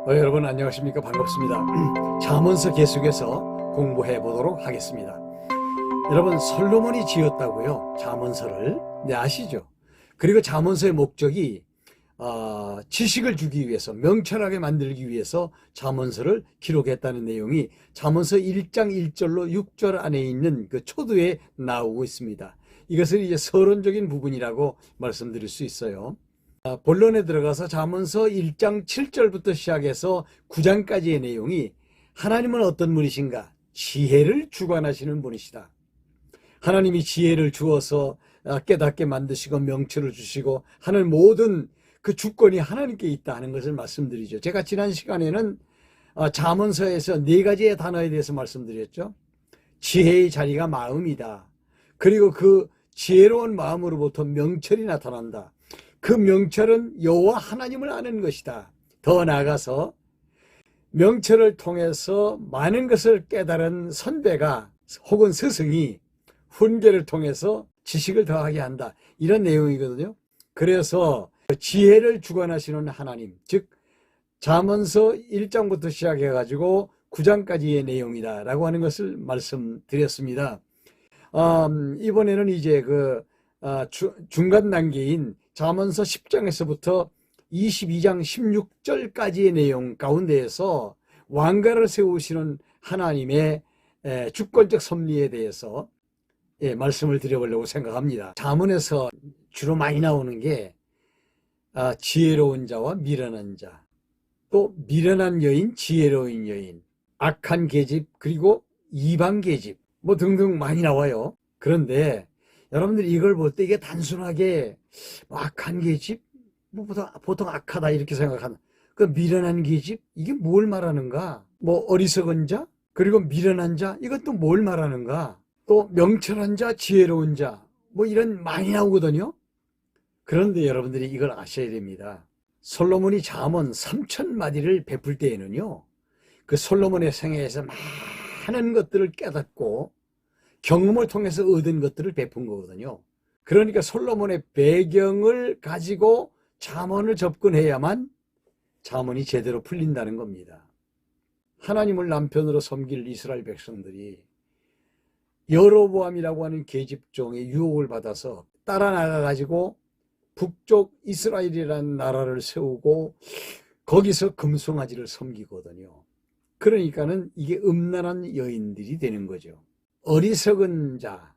여러분 안녕하십니까? 반갑습니다. 잠언서 계속해서 공부해 보도록 하겠습니다. 여러분, 솔로몬이 지었다고요? 잠언서를. 네, 아시죠? 그리고 잠언서의 목적이 지식을 주기 위해서, 명철하게 만들기 위해서 잠언서를 기록했다는 내용이 잠언서 1장 1절로 6절 안에 있는 그 초두에 나오고 있습니다. 이것을 이제 서론적인 부분이라고 말씀드릴 수 있어요. 본론에 들어가서 잠언서 1장 7절부터 시작해서 9장까지의 내용이 하나님은 어떤 분이신가? 지혜를 주관하시는 분이시다. 하나님이 지혜를 주어서 깨닫게 만드시고 명철을 주시고 하는 모든 그 주권이 하나님께 있다 하는 것을 말씀드리죠. 제가 지난 시간에는 잠언서에서 네 가지의 단어에 대해서 말씀드렸죠. 지혜의 자리가 마음이다. 그리고 그 지혜로운 마음으로부터 명철이 나타난다. 그 명철은 여호와 하나님을 아는 것이다. 더 나아가서 명철을 통해서 많은 것을 깨달은 선배가 혹은 스승이 훈계를 통해서 지식을 더하게 한다. 이런 내용이거든요. 그래서 지혜를 주관하시는 하나님, 즉 잠언서 1장부터 시작해가지고 9장까지의 내용이다 라고 하는 것을 말씀드렸습니다. 이번에는 이제 중간 단계인 잠언서 10장에서부터 22장 16절까지의 내용 가운데에서 왕가를 세우시는 하나님의 주권적 섭리에 대해서 말씀을 드려보려고 생각합니다. 잠언에서 주로 많이 나오는 게 지혜로운 자와 미련한 자, 또 미련한 여인, 지혜로운 여인, 악한 계집, 그리고 이방 계집 뭐 등등 많이 나와요. 그런데 여러분들이 이걸 볼 때 이게 단순하게 악한 계집, 보통 악하다 이렇게 생각하는 그 미련한 계집, 이게 뭘 말하는가? 뭐 어리석은 자, 그리고 미련한 자, 이것도 뭘 말하는가? 또 명철한 자, 지혜로운 자, 뭐 이런 많이 나오거든요. 그런데 여러분들이 이걸 아셔야 됩니다. 솔로몬이 잠언 3000마디를 베풀 때에는요, 그 솔로몬의 생애에서 많은 것들을 깨닫고 경험을 통해서 얻은 것들을 베푼 거거든요. 그러니까 솔로몬의 배경을 가지고 잠언을 접근해야만 잠언이 제대로 풀린다는 겁니다. 하나님을 남편으로 섬길 이스라엘 백성들이 여로보암이라고 하는 계집종의 유혹을 받아서 따라 나가가지고 북쪽 이스라엘이라는 나라를 세우고 거기서 금송아지를 섬기거든요. 그러니까는 이게 음란한 여인들이 되는 거죠. 어리석은 자,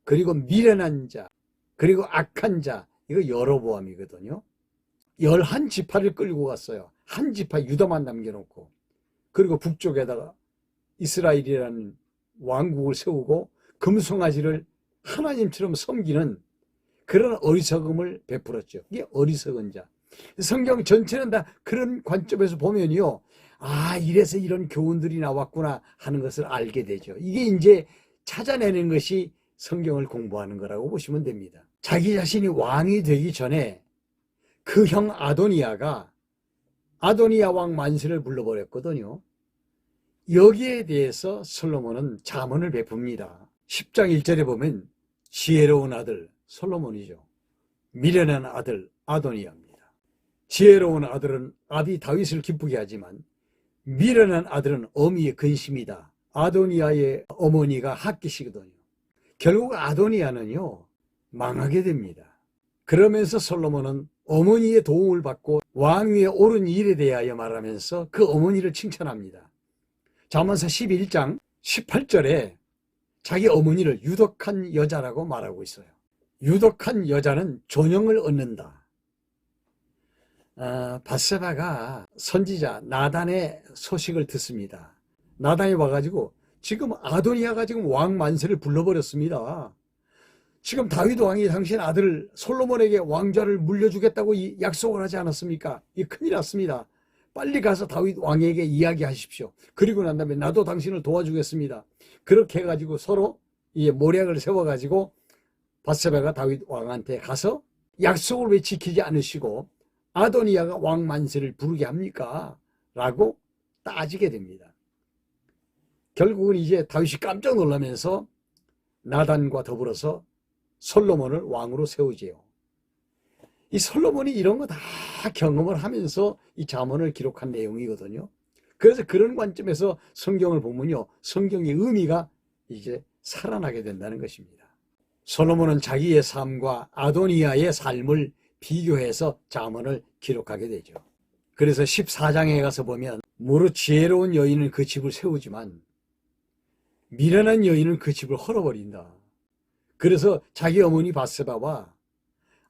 그리고 미련한 자, 그리고 악한 자, 이거 여로보암이거든요. 11지파를 끌고 갔어요. 한 지파 유다만 남겨놓고. 그리고 북쪽에다가 이스라엘이라는 왕국을 세우고 금송아지를 하나님처럼 섬기는 그런 어리석음을 베풀었죠. 이게 어리석은 자. 성경 전체는 다 그런 관점에서 보면요, 이래서 이런 교훈들이 나왔구나 하는 것을 알게 되죠. 이게 이제 찾아내는 것이 성경을 공부하는 거라고 보시면 됩니다. 자기 자신이 왕이 되기 전에 그 형 아도니아가 아도니아 왕 만세를 불러버렸거든요. 여기에 대해서 솔로몬은 잠언을 베풉니다. 10장 1절에 보면 지혜로운 아들 솔로몬이죠. 미련한 아들 아도니아입니다. 지혜로운 아들은 아비 다윗을 기쁘게 하지만 미련한 아들은 어미의 근심이다. 아도니아의 어머니가 핫깃이거든요. 결국 아도니아는요, 망하게 됩니다. 그러면서 솔로몬은 어머니의 도움을 받고 왕위에 오른 일에 대하여 말하면서 그 어머니를 칭찬합니다. 잠언서 11장 18절에 자기 어머니를 유독한 여자라고 말하고 있어요. 유독한 여자는 존영을 얻는다. 밧세바가 선지자 나단의 소식을 듣습니다. 나단이 와가지고 지금 아도니아가 지금 왕 만세를 불러버렸습니다. 지금 다윗 왕이 당신 아들 솔로몬에게 왕좌를 물려주겠다고 약속을 하지 않았습니까? 이 큰일 났습니다. 빨리 가서 다윗 왕에게 이야기하십시오. 그리고 난 다음에 나도 당신을 도와주겠습니다. 그렇게 해가지고 서로 모략을 세워가지고 밧세바가 다윗 왕한테 가서 약속을 왜 지키지 않으시고 아도니아가 왕 만세를 부르게 합니까? 라고 따지게 됩니다. 결국은 이제 다윗이 깜짝 놀라면서 나단과 더불어서 솔로몬을 왕으로 세우지요. 이 솔로몬이 이런 거 다 경험을 하면서 이 잠언을 기록한 내용이거든요. 그래서 그런 관점에서 성경을 보면요, 성경의 의미가 이제 살아나게 된다는 것입니다. 솔로몬은 자기의 삶과 아도니아의 삶을 비교해서 잠언을 기록하게 되죠. 그래서 14장에 가서 보면 무릇 지혜로운 여인은 그 집을 세우지만 미련한 여인은 그 집을 헐어버린다. 그래서 자기 어머니 바세바와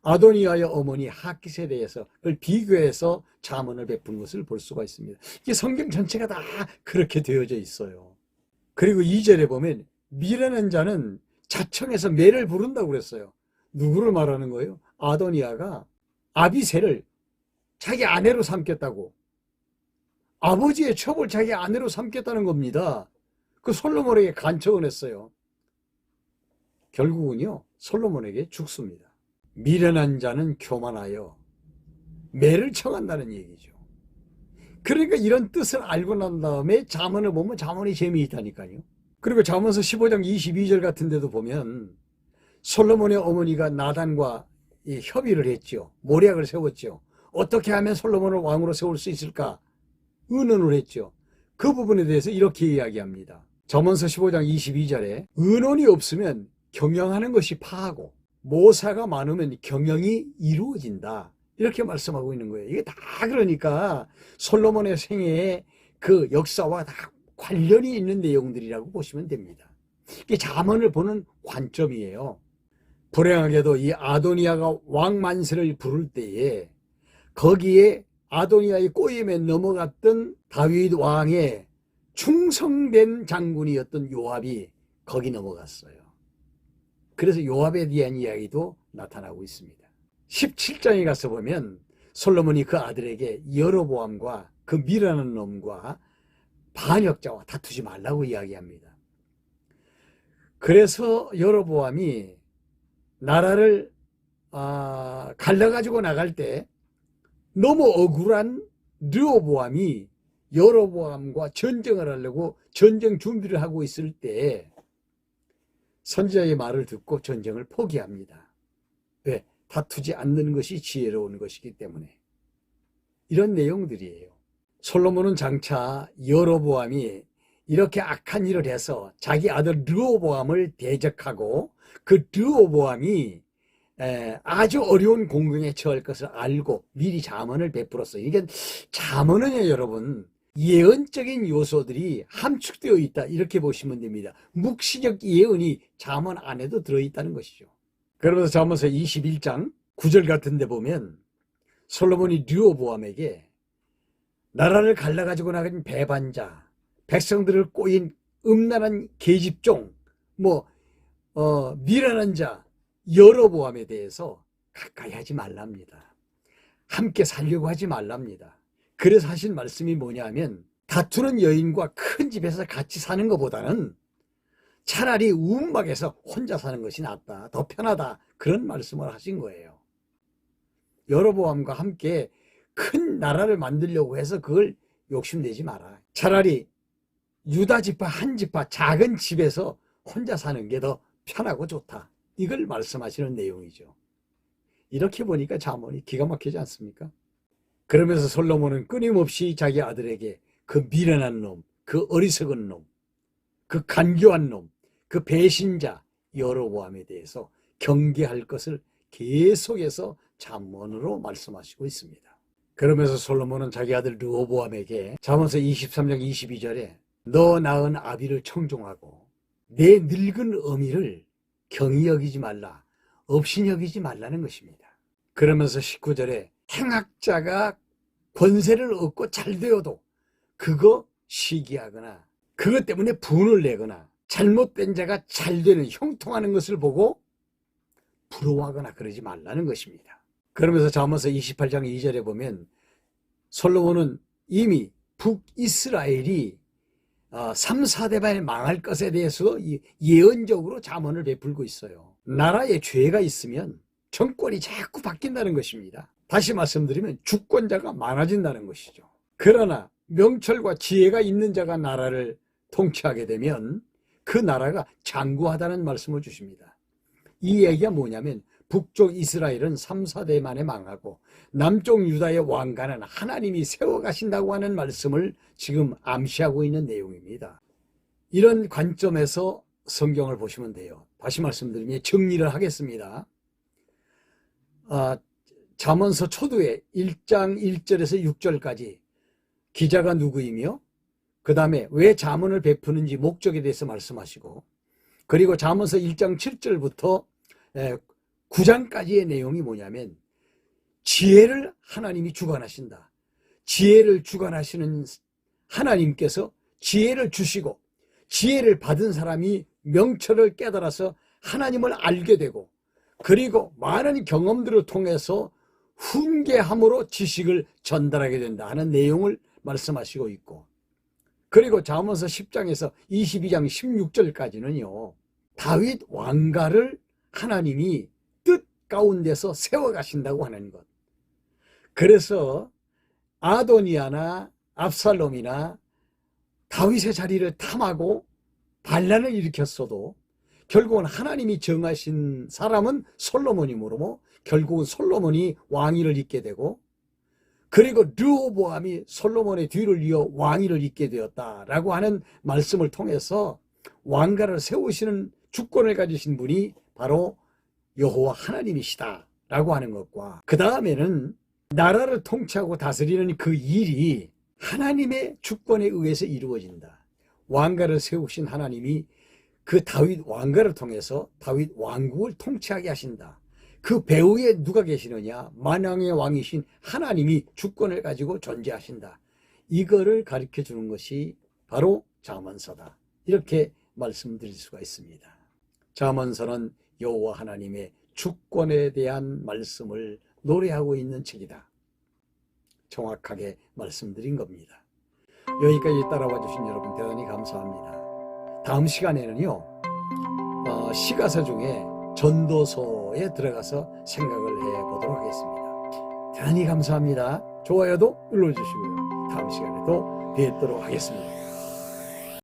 아도니아의 어머니 하깃에 대해서 그걸 비교해서 잠언을 베푼 것을 볼 수가 있습니다. 이게 성경 전체가 다 그렇게 되어져 있어요. 그리고 2절에 보면 미련한 자는 자청해서 매를 부른다고 그랬어요. 누구를 말하는 거예요? 아도니아가 아비새를 자기 아내로 삼겠다고, 아버지의 첩을 자기 아내로 삼겠다는 겁니다. 그 솔로몬에게 간청을 했어요. 결국은요, 솔로몬에게 죽습니다. 미련한 자는 교만하여 매를 청한다는 얘기죠. 그러니까 이런 뜻을 알고 난 다음에 잠언을 보면 잠언이 재미있다니까요. 그리고 잠언서 15장 22절 같은 데도 보면 솔로몬의 어머니가 나단과 협의를 했죠. 모략을 세웠죠. 어떻게 하면 솔로몬을 왕으로 세울 수 있을까? 의논을 했죠. 그 부분에 대해서 이렇게 이야기합니다. 잠언서 15장 22절에 의논이 없으면 경영하는 것이 파하고 모사가 많으면 경영이 이루어진다. 이렇게 말씀하고 있는 거예요. 이게 다 그러니까 솔로몬의 생애의 그 역사와 다 관련이 있는 내용들이라고 보시면 됩니다. 이게 잠언을 보는 관점이에요. 불행하게도 이 아도니아가 왕 만세를 부를 때에 거기에 아도니아의 꼬임에 넘어갔던 다윗 왕의 충성된 장군이었던 요압이 거기 넘어갔어요. 그래서 요압에 대한 이야기도 나타나고 있습니다. 17장에 가서 보면 솔로몬이 그 아들에게 여로보암과 그 미련한 놈과 반역자와 다투지 말라고 이야기합니다. 그래서 여로보암이 나라를 갈라가지고 나갈 때 너무 억울한 르호보암이 여로보암과 전쟁을 하려고 전쟁 준비를 하고 있을 때 선지자의 말을 듣고 전쟁을 포기합니다. 왜? 다투지 않는 것이 지혜로운 것이기 때문에. 이런 내용들이에요. 솔로몬은 장차 여로보암이 이렇게 악한 일을 해서 자기 아들 르호보암을 대적하고 그 르호보암이 아주 어려운 공경에 처할 것을 알고 미리 잠언을 베풀었어요. 이게 잠언은요, 여러분, 예언적인 요소들이 함축되어 있다, 이렇게 보시면 됩니다. 묵시적 예언이 잠언 안에도 들어있다는 것이죠. 그러면서 잠언서 21장 9절 같은 데 보면 솔로몬이 르호보암에게 나라를 갈라가지고 나간 배반자, 백성들을 꼬인 음란한 계집종, 미련한 자 여로보암에 대해서 가까이 하지 말랍니다. 함께 살려고 하지 말랍니다. 그래서 하신 말씀이 뭐냐 하면 다투는 여인과 큰 집에서 같이 사는 것보다는 차라리 우음막에서 혼자 사는 것이 낫다, 더 편하다, 그런 말씀을 하신 거예요. 여로보암과 함께 큰 나라를 만들려고 해서 그걸 욕심내지 마라. 차라리 유다 지파 한 지파 작은 집에서 혼자 사는 게 더 편하고 좋다, 이걸 말씀하시는 내용이죠. 이렇게 보니까 잠언이 기가 막히지 않습니까? 그러면서 솔로몬은 끊임없이 자기 아들에게 그 미련한 놈, 그 어리석은 놈, 그 간교한 놈, 그 배신자 여로보암에 대해서 경계할 것을 계속해서 잠언으로 말씀하시고 있습니다. 그러면서 솔로몬은 자기 아들 르호보암에게 잠언서 23장 22절에 너 낳은 아비를 청종하고 내 늙은 어미를 경히 여기지 말라, 없이 여기지 말라는 것입니다. 그러면서 19절에 행악자가 권세를 얻고 잘 되어도 그거 시기하거나 그것 때문에 분을 내거나 잘못된 자가 잘 되는 형통하는 것을 보고 부러워하거나 그러지 말라는 것입니다. 그러면서 잠언서 28장 2절에 보면 솔로몬은 이미 북이스라엘이 3, 4대만에 망할 것에 대해서 예언적으로 잠언을 베풀고 있어요. 나라에 죄가 있으면 정권이 자꾸 바뀐다는 것입니다. 다시 말씀드리면 주권자가 많아진다는 것이죠. 그러나 명철과 지혜가 있는 자가 나라를 통치하게 되면 그 나라가 장구하다는 말씀을 주십니다. 이 얘기가 뭐냐면 북쪽 이스라엘은 3, 4대 만에 망하고 남쪽 유다의 왕가는 하나님이 세워가신다고 하는 말씀을 지금 암시하고 있는 내용입니다. 이런 관점에서 성경을 보시면 돼요. 다시 말씀드리면 정리를 하겠습니다. 잠언서 초두에 1장 1절에서 6절까지 기자가 누구이며 그 다음에 왜 잠언을 베푸는지 목적에 대해서 말씀하시고, 그리고 잠언서 1장 7절부터 9장까지의 내용이 뭐냐면 지혜를 하나님이 주관하신다. 지혜를 주관하시는 하나님께서 지혜를 주시고 지혜를 받은 사람이 명철을 깨달아서 하나님을 알게 되고, 그리고 많은 경험들을 통해서 훈계함으로 지식을 전달하게 된다 하는 내용을 말씀하시고 있고, 그리고 잠언서 10장에서 22장 16절까지는요 다윗 왕가를 하나님이 뜻 가운데서 세워가신다고 하는 것. 그래서 아도니아나 압살롬이나 다윗의 자리를 탐하고 반란을 일으켰어도 결국은 하나님이 정하신 사람은 솔로몬이므로 결국은 솔로몬이 왕위를 잇게 되고, 그리고 르호보암이 솔로몬의 뒤를 이어 왕위를 잇게 되었다라고 하는 말씀을 통해서 왕가를 세우시는 주권을 가지신 분이 바로 여호와 하나님이시다라고 하는 것과, 그 다음에는 나라를 통치하고 다스리는 그 일이 하나님의 주권에 의해서 이루어진다. 왕가를 세우신 하나님이 그 다윗 왕가를 통해서 다윗 왕국을 통치하게 하신다. 그 배후에 누가 계시느냐? 만왕의 왕이신 하나님이 주권을 가지고 존재하신다. 이거를 가르쳐 주는 것이 바로 잠언서다. 이렇게 말씀드릴 수가 있습니다. 잠언서는 여호와 하나님의 주권에 대한 말씀을 노래하고 있는 책이다. 정확하게 말씀드린 겁니다. 여기까지 따라와 주신 여러분 대단히 감사합니다. 다음 시간에는요 시가서 중에 전도서에 들어가서 생각을 해보도록 하겠습니다. 대단히 감사합니다. 좋아요도 눌러주시고요. 다음 시간에 또 뵙도록 하겠습니다.